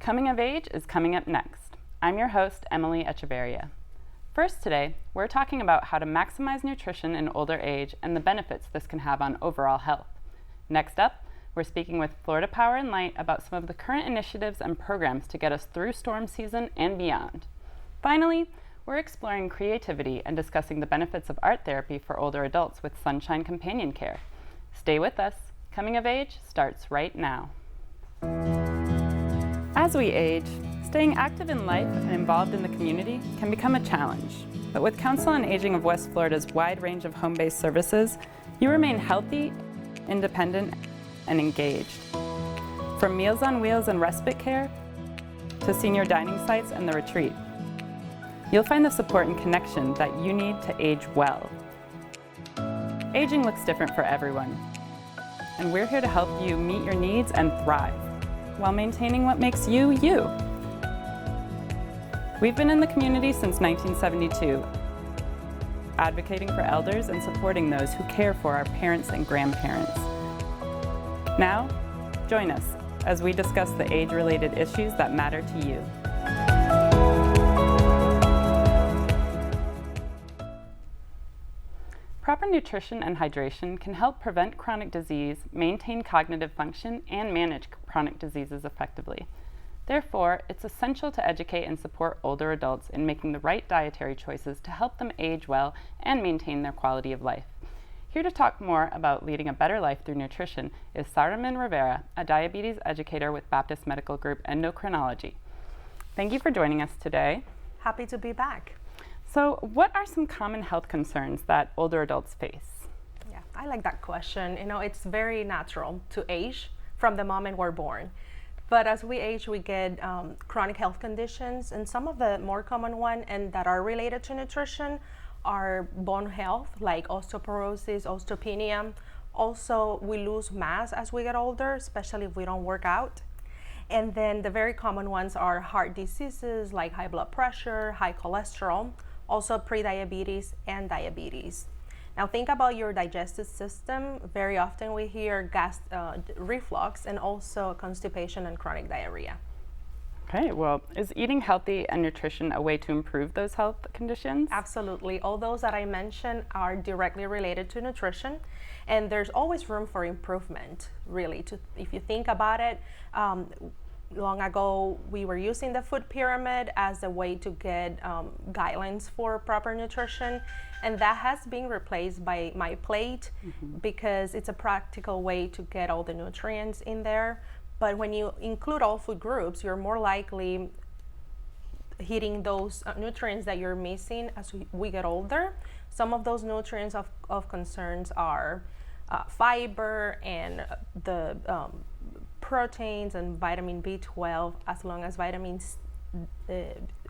Coming of Age is coming up next. I'm your host, Emily Echeverria. First today, we're talking about how to maximize nutrition in older age and the benefits this can have on overall health. Next up, we're speaking with Florida Power and Light about some of the current initiatives and programs to get us through storm season and beyond. Finally, we're exploring creativity and discussing the benefits of art therapy for older adults with SonShine Companion Care. Stay with us. Coming of Age starts right now. As we age, staying active in life and involved in the community can become a challenge. But with Council on Aging of West Florida's wide range of home-based services, you remain healthy, independent, and engaged. From Meals on Wheels and respite care to senior dining sites and the retreat, you'll find the support and connection that you need to age well. Aging looks different for everyone, and we're here to help you meet your needs and thrive while maintaining what makes you, you. We've been in the community since 1972, advocating for elders and supporting those who care for our parents and grandparents. Now, join us as we discuss the age-related issues that matter to you. Proper nutrition and hydration can help prevent chronic disease, maintain cognitive function, and manage chronic diseases effectively. Therefore, it's essential to educate and support older adults in making the right dietary choices to help them age well and maintain their quality of life. Here to talk more about leading a better life through nutrition is Sarimin Rivera, a diabetes educator with Baptist Medical Group Endocrinology. Thank you for joining us today. Happy to be back. So, what are some common health concerns that older adults face? Yeah, I like that question. You know, it's very natural to age from the moment we're born. But as we age, we get chronic health conditions, and some of the more common ones and that are related to nutrition are bone health, like osteoporosis, osteopenia. Also, we lose mass as we get older, especially if we don't work out. And then the very common ones are heart diseases like high blood pressure, high cholesterol, also prediabetes and diabetes. Now think about your digestive system. Very often we hear reflux and also constipation and chronic diarrhea. Okay, well, is eating healthy and nutrition a way to improve those health conditions? Absolutely. All those that I mentioned are directly related to nutrition, and there's always room for improvement, really. If you think about it, long ago, we were using the food pyramid as a way to get guidelines for proper nutrition, and that has been replaced by My Plate because it's a practical way to get all the nutrients in there. But when you include all food groups, you're more likely hitting those nutrients that you're missing as we get older. Some of those nutrients of concerns are fiber and the proteins and vitamin B12, as long as vitamins,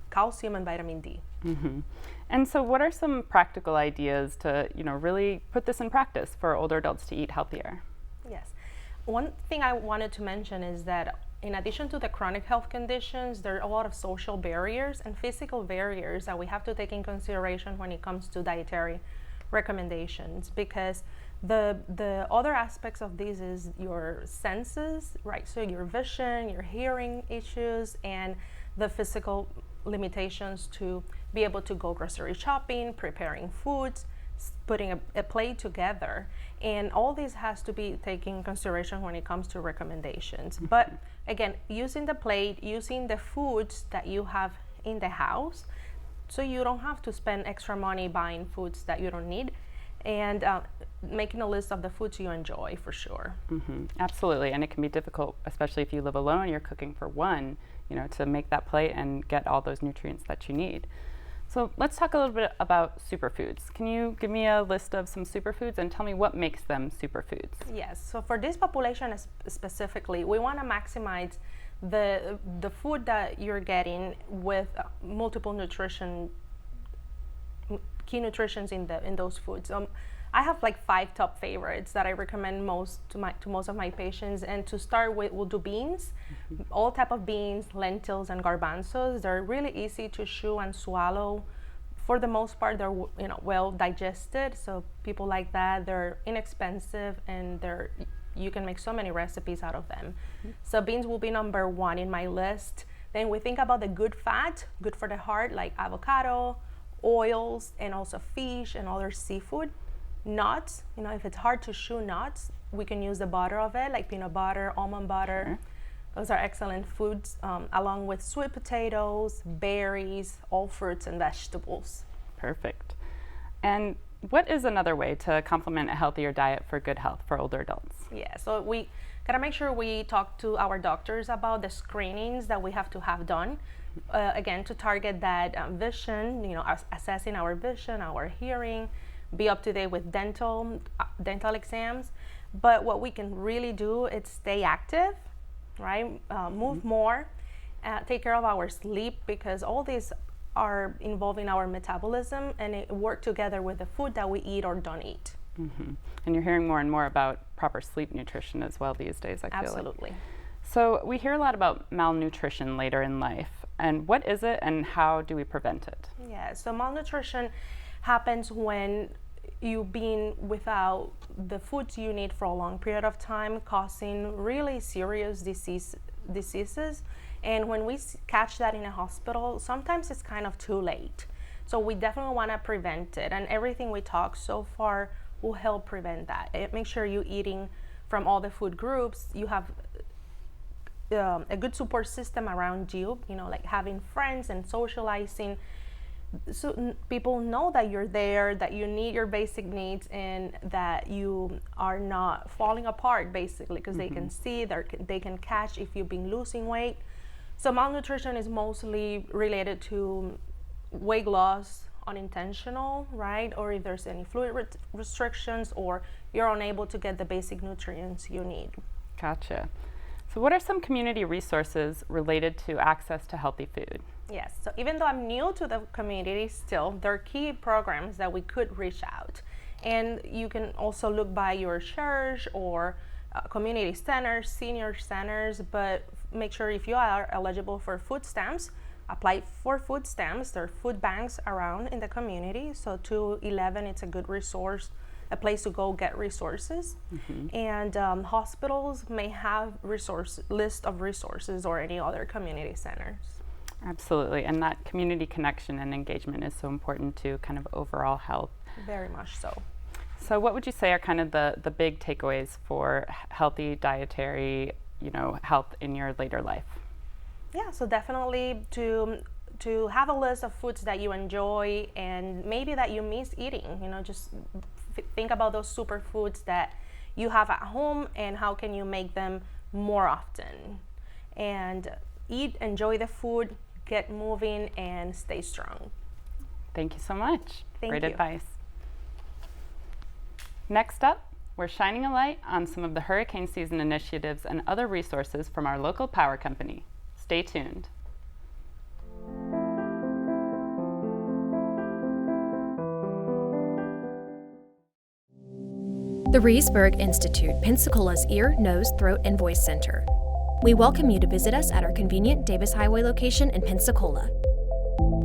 calcium and vitamin D. Mm-hmm. And so what are some practical ideas to, really put this in practice for older adults to eat healthier? Yes. One thing I wanted to mention is that in addition to the chronic health conditions, there are a lot of social barriers and physical barriers that we have to take in consideration when it comes to dietary recommendations, because the other aspects of this is your senses, right? So your vision, your hearing issues, and the physical limitations to be able to go grocery shopping, preparing foods, putting a plate together. And all this has to be taken in consideration when it comes to recommendations. But again, using the plate, using the foods that you have in the house, so you don't have to spend extra money buying foods that you don't need, and making a list of the foods you enjoy for sure. Mm-hmm. Absolutely, and it can be difficult, especially if you live alone, you're cooking for one, to make that plate and get all those nutrients that you need. So let's talk a little bit about superfoods. Can you give me a list of some superfoods and tell me what makes them superfoods? Yes, so for this population specifically, we want to maximize the food that you're getting with multiple key nutrients in those foods. I have like 5 top favorites that I recommend most to most of my patients. And to start with, we'll do beans. All type of beans, lentils, and garbanzos. They're really easy to chew and swallow. For the most part, they're well digested. So people like that. They're inexpensive and they're you can make so many recipes out of them. So beans will be number one in my list. Then we think about the good fat, good for the heart, like avocado, oils, and also fish and other seafood. Nuts, if it's hard to chew nuts, we can use the butter of it, like peanut butter, almond butter. Those are excellent foods, along with sweet potatoes, berries, all fruits and vegetables. Perfect. And what is another way to complement a healthier diet for good health for older adults? Yeah, so we gotta make sure we talk to our doctors about the screenings that we have to have done. Again, to target that vision, assessing our vision, our hearing, be up to date with dental exams. But what we can really do is stay active, right? Move more, take care of our sleep, because all these are involving our metabolism, and it work together with the food that we eat or don't eat. And you're hearing more and more about proper sleep nutrition as well these days, I feel like. Absolutely. So we hear a lot about malnutrition later in life. And what is it and how do we prevent it? Yeah, so malnutrition happens when you've been without the foods you need for a long period of time, causing really serious diseases. And when we catch that in a hospital, sometimes it's kind of too late. So we definitely want to prevent it. And everything we talked so far will help prevent that. Make sure you're eating from all the food groups. You have a good support system around you, like having friends and socializing. So people know that you're there, that you need your basic needs, and that you are not falling apart, basically, because they can see, they can catch if you've been losing weight. So malnutrition is mostly related to weight loss, unintentional, right? Or if there's any fluid restrictions, or you're unable to get the basic nutrients you need. Gotcha. So what are some community resources related to access to healthy food? Yes, so even though I'm new to the community still, there are key programs that we could reach out. And you can also look by your church or community centers, senior centers, but make sure if you are eligible for food stamps, apply for food stamps. There are food banks around in the community, so 211, it's a good resource, a place to go get resources. And hospitals may have list of resources, or any other community centers. Absolutely, and that community connection and engagement is so important to kind of overall health. Very much so. So what would you say are kind of the big takeaways for healthy dietary, health in your later life? Yeah, so definitely to have a list of foods that you enjoy and maybe that you miss eating. Just think about those superfoods that you have at home and how can you make them more often. And eat, enjoy the food, get moving, and stay strong. Thank you so much. Great advice. Next up, we're shining a light on some of the hurricane season initiatives and other resources from our local power company. Stay tuned. The Reesburg Institute, Pensacola's Ear, Nose, Throat, and Voice Center. We welcome you to visit us at our convenient Davis Highway location in Pensacola.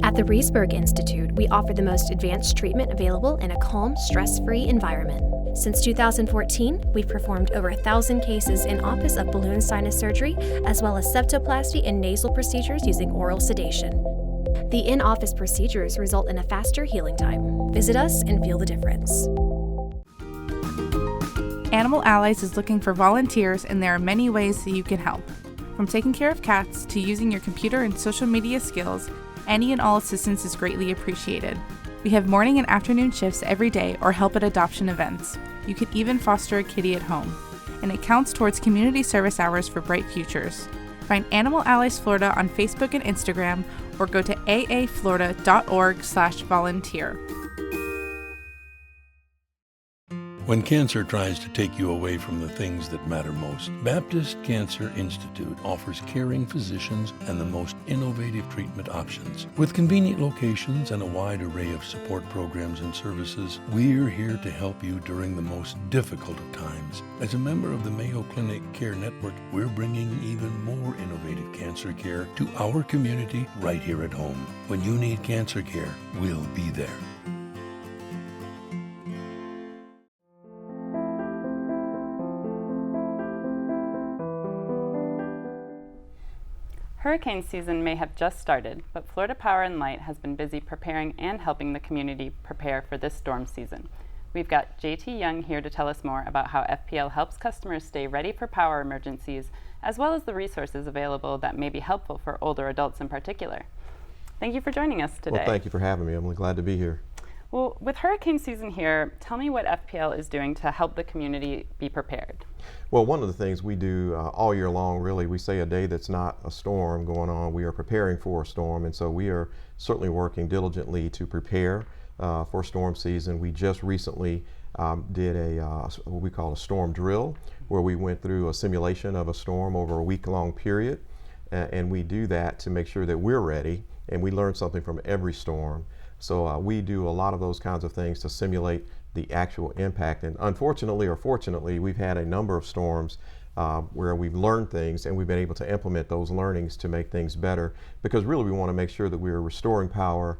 At the Reesburg Institute, we offer the most advanced treatment available in a calm, stress-free environment. Since 2014, we've performed over 1,000 cases in office of balloon sinus surgery, as well as septoplasty and nasal procedures using oral sedation. The in-office procedures result in a faster healing time. Visit us and feel the difference. Animal Allies is looking for volunteers, and there are many ways that you can help. From taking care of cats to using your computer and social media skills, any and all assistance is greatly appreciated. We have morning and afternoon shifts every day or help at adoption events. You can even foster a kitty at home. And it counts towards community service hours for bright futures. Find Animal Allies Florida on Facebook and Instagram, or go to aaflorida.org/volunteer. When cancer tries to take you away from the things that matter most, Baptist Cancer Institute offers caring physicians and the most innovative treatment options. With convenient locations and a wide array of support programs and services, we're here to help you during the most difficult of times. As a member of the Mayo Clinic Care Network, we're bringing even more innovative cancer care to our community right here at home. When you need cancer care, we'll be there. Hurricane season may have just started, but Florida Power and Light has been busy preparing and helping the community prepare for this storm season. We've got JT Young here to tell us more about how FPL helps customers stay ready for power emergencies, as well as the resources available that may be helpful for older adults in particular. Thank you for joining us today. Well, thank you for having me. I'm really glad to be here. Well, with hurricane season here, tell me what FPL is doing to help the community be prepared. Well, one of the things we do all year long, really, we say a day that's not a storm going on, we are preparing for a storm, and so we are certainly working diligently to prepare for storm season. We just recently did what we call a storm drill, where we went through a simulation of a storm over a week-long period, and we do that to make sure that we're ready, and we learn something from every storm. So we do a lot of those kinds of things to simulate the actual impact. And unfortunately or fortunately, we've had a number of storms where we've learned things and we've been able to implement those learnings to make things better, because really we want to make sure that we are restoring power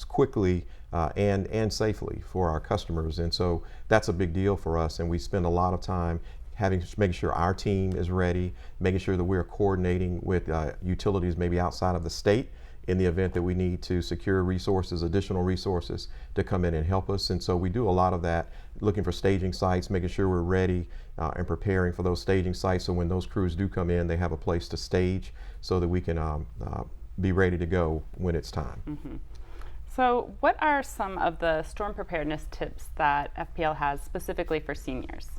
quickly and safely for our customers. And so that's a big deal for us, and we spend a lot of time making sure our team is ready, making sure that we're coordinating with utilities maybe outside of the state in the event that we need to secure resources, additional resources to come in and help us. And so we do a lot of that, looking for staging sites, making sure we're ready and preparing for those staging sites, so when those crews do come in, they have a place to stage so that we can be ready to go when it's time. Mm-hmm. So what are some of the storm preparedness tips that FPL has specifically for seniors?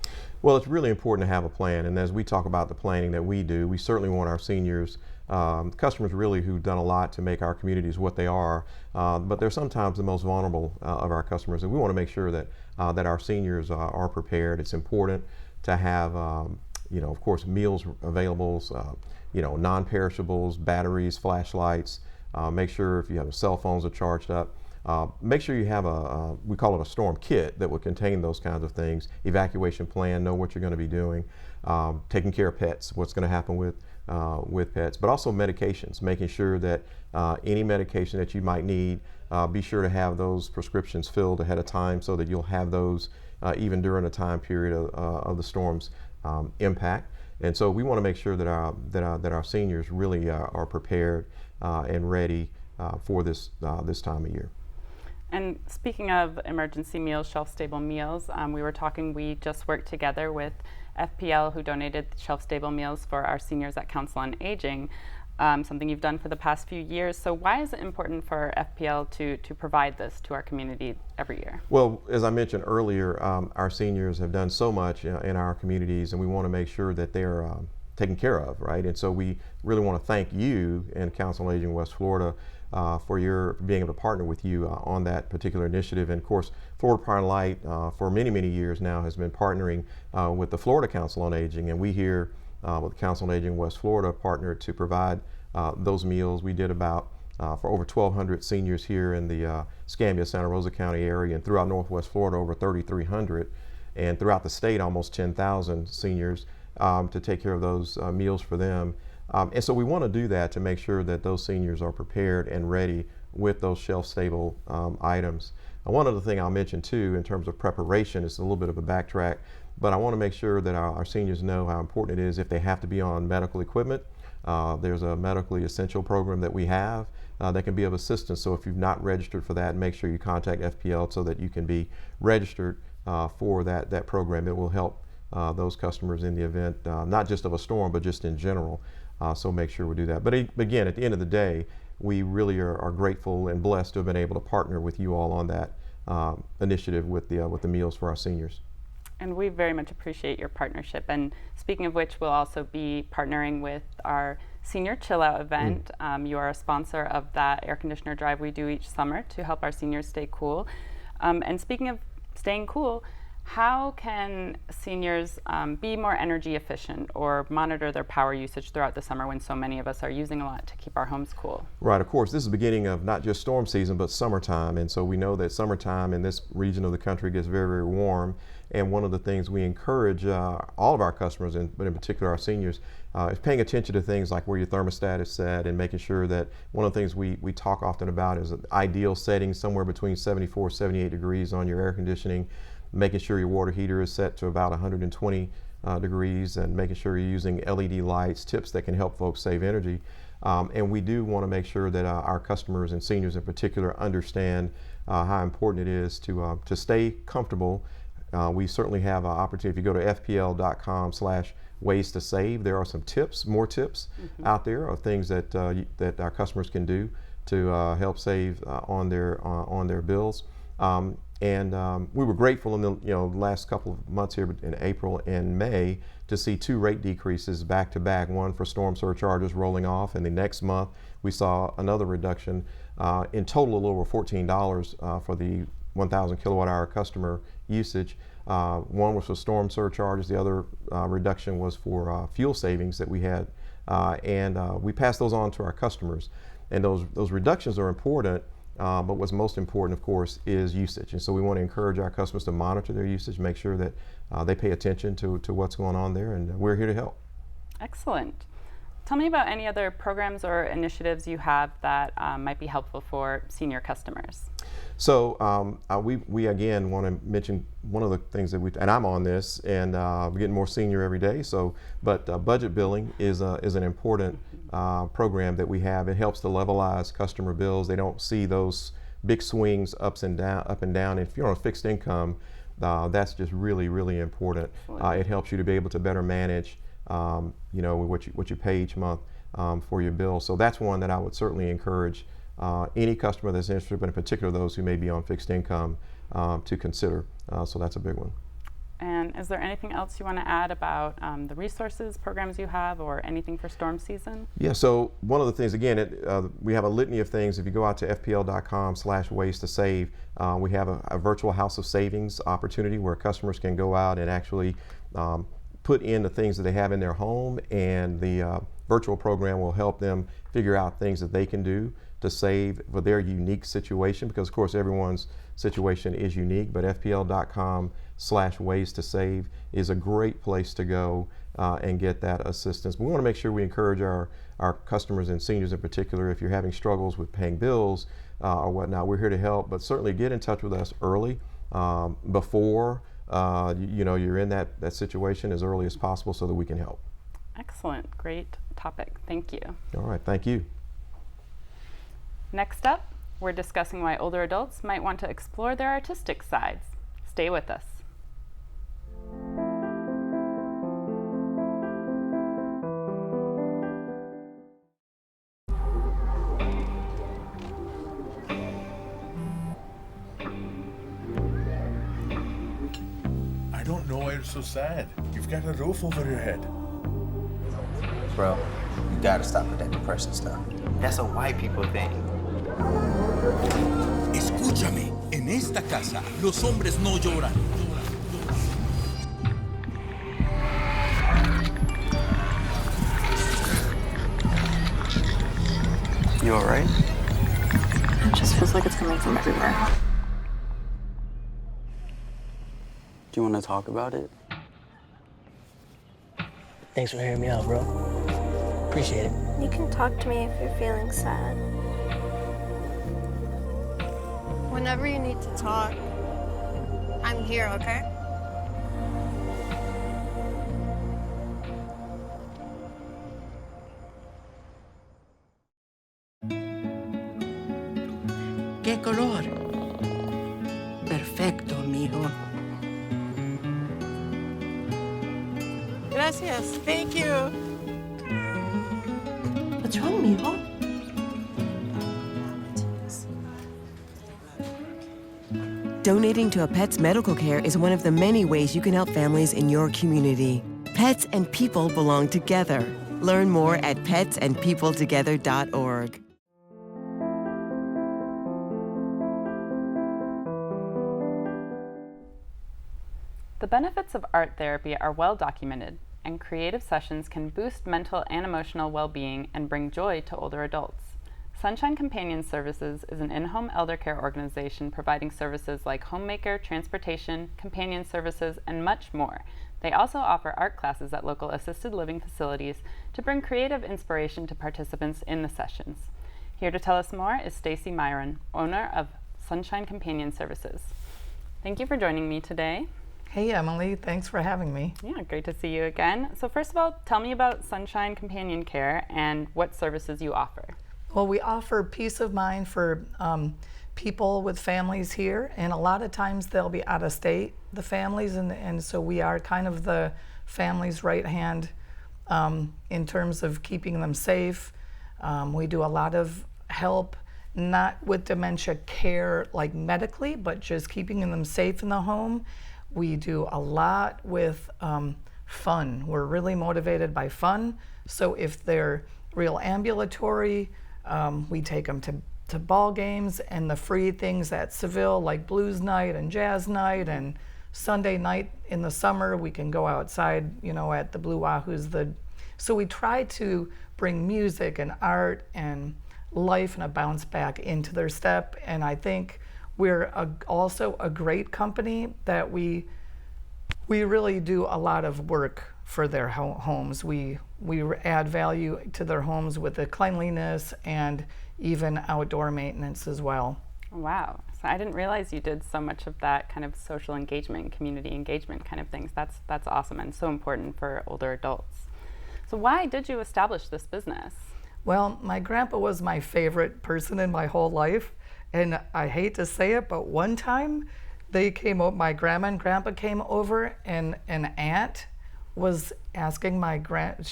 Well, it's really important to have a plan, and as we talk about the planning that we do, we certainly want our seniors, customers really who've done a lot to make our communities what they are, but they're sometimes the most vulnerable of our customers, and we want to make sure that that our seniors are prepared. It's important to have, of course, meals available, non-perishables, batteries, flashlights. Make sure if you have cell phones are charged up. Make sure you have we call it a storm kit that will contain those kinds of things. Evacuation plan, know what you're going to be doing. Taking care of pets, what's going to happen with pets, but also medications, making sure that any medication that you might need, be sure to have those prescriptions filled ahead of time so that you'll have those even during a time period of the storm's impact. And so we want to make sure that our seniors really are prepared and ready for this time of year. And speaking of emergency meals, shelf-stable meals, we just worked together with FPL, who donated shelf-stable meals for our seniors at Council on Aging, something you've done for the past few years. So why is it important for FPL to provide this to our community every year? Well, as I mentioned earlier, our seniors have done so much in our communities, and we want to make sure that they're taken care of, right? And so we really want to thank you and Council on Aging West Florida for being able to partner with you on that particular initiative. And of course, Florida Power and Light for many, many years now has been partnering with the Florida Council on Aging, and we here with the Council on Aging West Florida partnered to provide those meals. We did about for over 1,200 seniors here in the Escambia, Santa Rosa County area, and throughout Northwest Florida over 3,300, and throughout the state almost 10,000 seniors to take care of those meals for them. And so we want to do that to make sure that those seniors are prepared and ready with those shelf-stable items. One other thing I'll mention too in terms of preparation is a little bit of a backtrack, but I want to make sure that our seniors know how important it is if they have to be on medical equipment. There's a medically essential program that we have that can be of assistance. So if you've not registered for that, make sure you contact FPL so that you can be registered for that program. It will help those customers in the event, not just of a storm, but just in general. So make sure we do that. But again, at the end of the day, we really are grateful and blessed to have been able to partner with you all on that initiative with the meals for our seniors. And we very much appreciate your partnership. And speaking of which, we'll also be partnering with our Senior Chill Out event. You are a sponsor of that air conditioner drive we do each summer to help our seniors stay cool. And speaking of staying cool, how can seniors be more energy efficient or monitor their power usage throughout the summer when so many of us are using a lot to keep our homes cool? Right, of course, this is the beginning of not just storm season, but summertime. And so we know that summertime in this region of the country gets very, very warm. And one of the things we encourage all of our customers, but in particular our seniors, is paying attention to things like where your thermostat is set and making sure that one of the things we talk often about is an ideal setting somewhere between 74, 78 degrees on your air conditioning, making sure your water heater is set to about 120 degrees, and making sure you're using LED lights, tips that can help folks save energy. And we do want to make sure that our customers and seniors in particular understand how important it is to stay comfortable. We certainly have an opportunity. If you go to fpl.com/ways to save, there are some tips, more tips out there of things that that our customers can do to help save on their bills. We were grateful in the last couple of months here in April and May to see 2 rate decreases back to back, one for storm surcharges rolling off, and the next month we saw another reduction, in total a little over $14 for the 1,000 kilowatt hour customer usage. One was for storm surcharges, the other reduction was for fuel savings that we had, and we passed those on to our customers. And those reductions are important, but what's most important, of course, is usage. And so we want to encourage our customers to monitor their usage, make sure that they pay attention to what's going on there, and we're here to help. Excellent. Tell me about any other programs or initiatives you have that might be helpful for senior customers. So we again want to mention one of the things that and I'm on this, and we're getting more senior every day. But budget billing is an important program that we have. It helps to levelize customer bills. They don't see those big swings up and down. If you're on a fixed income, that's just really, really important. It helps you to be able to better manage, what you pay each month for your bill. So that's one that I would certainly encourage any customer that's interested, but in particular those who may be on fixed income, to consider. So that's a big one. And is there anything else you want to add about the resources, programs you have, or anything for storm season? Yeah, so one of the things, again, we have a litany of things. If you go out to fpl.com/ways to save, we have a virtual house of savings opportunity where customers can go out and actually put in the things that they have in their home, and the virtual program will help them figure out things that they can do to save for their unique situation, because of course everyone's situation is unique, but fpl.com/ways to save is a great place to go and get that assistance. We want to make sure we encourage our customers and seniors in particular, if you're having struggles with paying bills or whatnot, we're here to help, but certainly get in touch with us early, before you're in that situation, as early as possible, so that we can help. Excellent, great topic, thank you. All right, thank you. Next up, we're discussing why older adults might want to explore their artistic sides. Stay with us. I don't know why you're so sad. You've got a roof over your head. Bro, you gotta stop with that depression stuff. That's a white people thing. Escúchame, en esta casa los hombres no lloran. You all right? It just feels like it's coming from everywhere. Do you want to talk about it? Thanks for hearing me out, bro. Appreciate it. You can talk to me if you're feeling sad. Whenever you need to talk, I'm here, okay? ¿Qué color? Perfecto, mijo. Gracias. Thank you. What's wrong, mijo? Donating to a pet's medical care is one of the many ways you can help families in your community. Pets and people belong together. Learn more at petsandpeopletogether.org. The benefits of art therapy are well documented, and creative sessions can boost mental and emotional well-being and bring joy to older adults. SonShine Companion Services is an in-home elder care organization providing services like homemaker, transportation, companion services, and much more. They also offer art classes at local assisted living facilities to bring creative inspiration to participants in the sessions. Here to tell us more is Staci Miron, owner of SonShine Companion Services. Thank you for joining me today. Hey Emily, thanks for having me. Yeah, great to see you again. So first of all, tell me about SonShine Companion Care and what services you offer. Well, we offer peace of mind for people with families here, and a lot of times they'll be out of state, the families, and so we are kind of the family's right hand in terms of keeping them safe. We do a lot of help, not with dementia care like medically, but just keeping them safe in the home. We do a lot with fun. We're really motivated by fun. So if they're real ambulatory, we take them to ball games and the free things at Seville, like blues night and jazz night, and Sunday night in the summer we can go outside, you know, at the Blue Wahoo's. So we try to bring music and art and life and a bounce back into their step. And I think we're also a great company that we really do a lot of work for their homes. We add value to their homes with the cleanliness and even outdoor maintenance as well. Wow. So I didn't realize you did so much of that kind of social engagement, community engagement kind of things. That's awesome and so important for older adults. So why did you establish this business? Well, my grandpa was my favorite person in my whole life. And I hate to say it, but one time they came over, my grandma and grandpa came over, and an aunt was asking my grandpa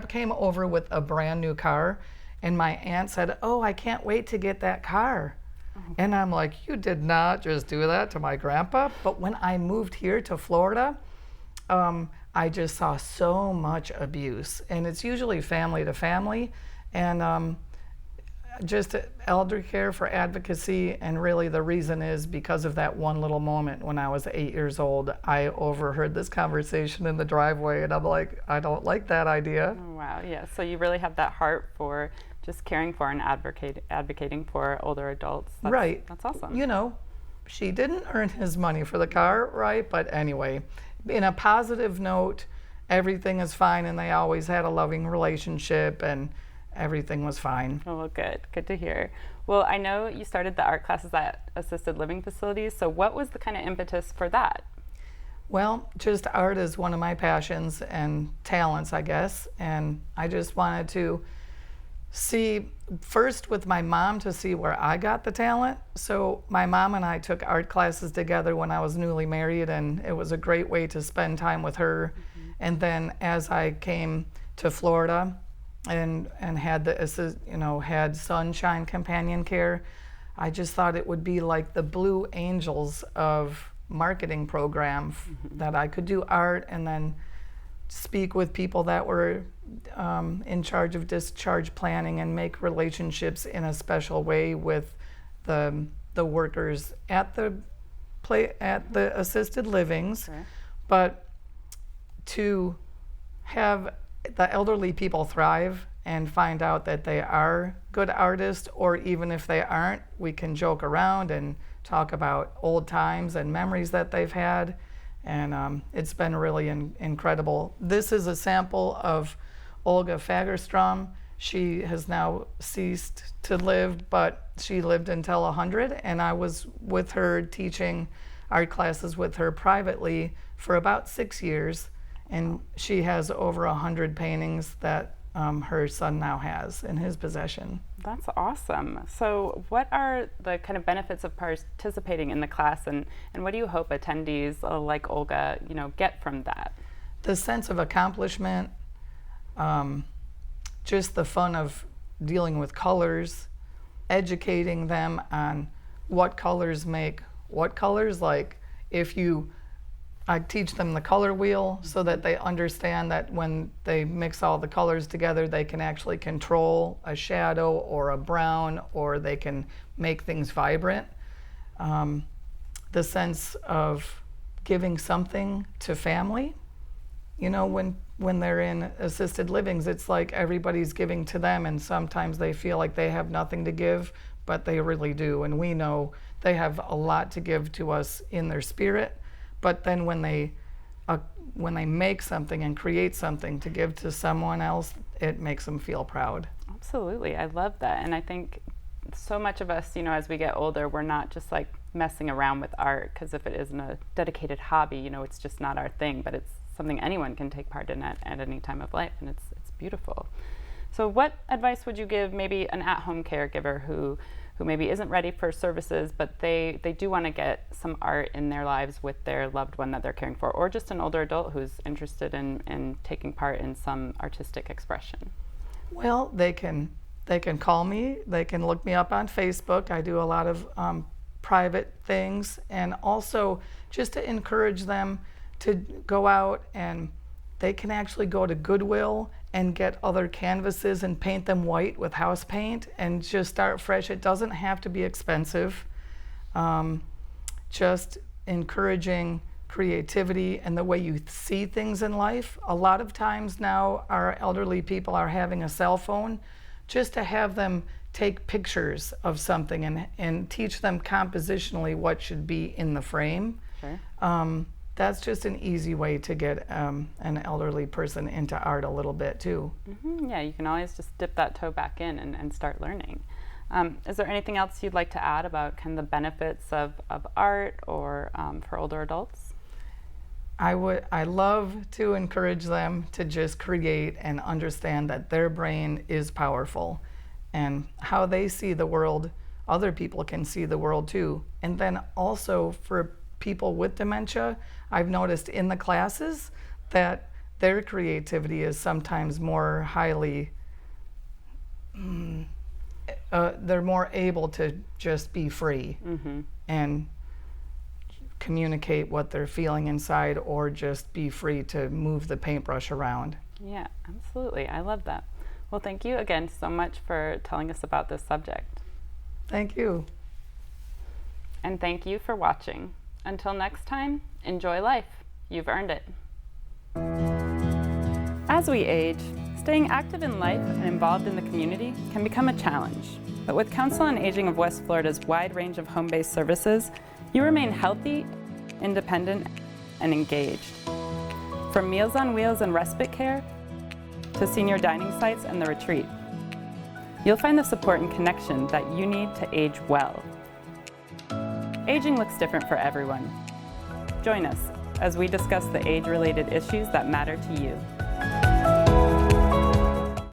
came over with a brand new car, and my aunt said, "Oh, I can't wait to get that car." Oh. And I'm like, "You did not just do that to my grandpa." But when I moved here to Florida, I just saw so much abuse, and it's usually family to family, and just elder care for advocacy. And really the reason is because of that one little moment when I was 8 years old. I overheard this conversation in the driveway, and I'm like, I don't like that idea. Oh, wow, yeah. So you really have that heart for just caring for and advocating for older adults. Right. That's awesome. You know, she didn't earn his money for the car, right? But anyway, in a positive note, everything is fine, and they always had a loving relationship, and everything was fine. Oh, well, good to hear. Well, I know you started the art classes at assisted living facilities, so what was the kind of impetus for that? Well, just art is one of my passions and talents, I guess, and I just wanted to see first with my mom to see where I got the talent. So my mom and I took art classes together when I was newly married, and it was a great way to spend time with her. Mm-hmm. And then as I came to Florida and had had SonShine Companion Care, I just thought it would be like the Blue Angels of marketing program. Mm-hmm. That I could do art and then speak with people that were in charge of discharge planning and make relationships in a special way with the workers at the assisted livings. Okay. But to have the elderly people thrive and find out that they are good artists, or even if they aren't, we can joke around and talk about old times and memories that they've had. And it's been really incredible. This is a sample of Olga Fagerstrom. She has now ceased to live, but she lived until 100, and I was with her teaching art classes with her privately for about 6 years, and she has over 100 paintings that her son now has in his possession. That's awesome. So what are the kind of benefits of participating in the class, and what do you hope attendees like Olga, get from that? The sense of accomplishment, just the fun of dealing with colors, educating them on what colors make what colors. Like I teach them the color wheel so that they understand that when they mix all the colors together, they can actually control a shadow or a brown, or they can make things vibrant. The sense of giving something to family. When they're in assisted livings, it's like everybody's giving to them, and sometimes they feel like they have nothing to give, but they really do. And we know they have a lot to give to us in their spirit. But then when they make something and create something to give to someone else, it makes them feel proud. Absolutely, I love that. And I think so much of us, as we get older, we're not just like messing around with art, because if it isn't a dedicated hobby, you know, it's just not our thing, but it's something anyone can take part in at any time of life, and it's beautiful. So what advice would you give maybe an at-home caregiver who maybe isn't ready for services, but they do want to get some art in their lives with their loved one that they're caring for, or just an older adult who's interested in taking part in some artistic expression? Well, they can call me, they can look me up on Facebook. I do a lot of private things, and also just to encourage them to go out, and they can actually go to Goodwill and get other canvases and paint them white with house paint and just start fresh. It doesn't have to be expensive. Just encouraging creativity and the way you see things in life. A lot of times now our elderly people are having a cell phone. Just to have them take pictures of something and teach them compositionally what should be in the frame. Sure. That's just an easy way to get an elderly person into art a little bit too. Mm-hmm. Yeah, you can always just dip that toe back in and start learning. Is there anything else you'd like to add about kind of the benefits of art or for older adults? I love to encourage them to just create and understand that their brain is powerful, and how they see the world, other people can see the world too. And then also for people with dementia, I've noticed in the classes that their creativity is sometimes more highly, they're more able to just be free and communicate what they're feeling inside, or just be free to move the paintbrush around. Yeah, absolutely. I love that. Well, thank you again so much for telling us about this subject. Thank you. And thank you for watching. Until next time, enjoy life. You've earned it. As we age, staying active in life and involved in the community can become a challenge. But with Council on Aging of West Florida's wide range of home-based services, you remain healthy, independent, and engaged. From Meals on Wheels and respite care to senior dining sites and the retreat, you'll find the support and connection that you need to age well. Aging looks different for everyone. Join us as we discuss the age-related issues that matter to you.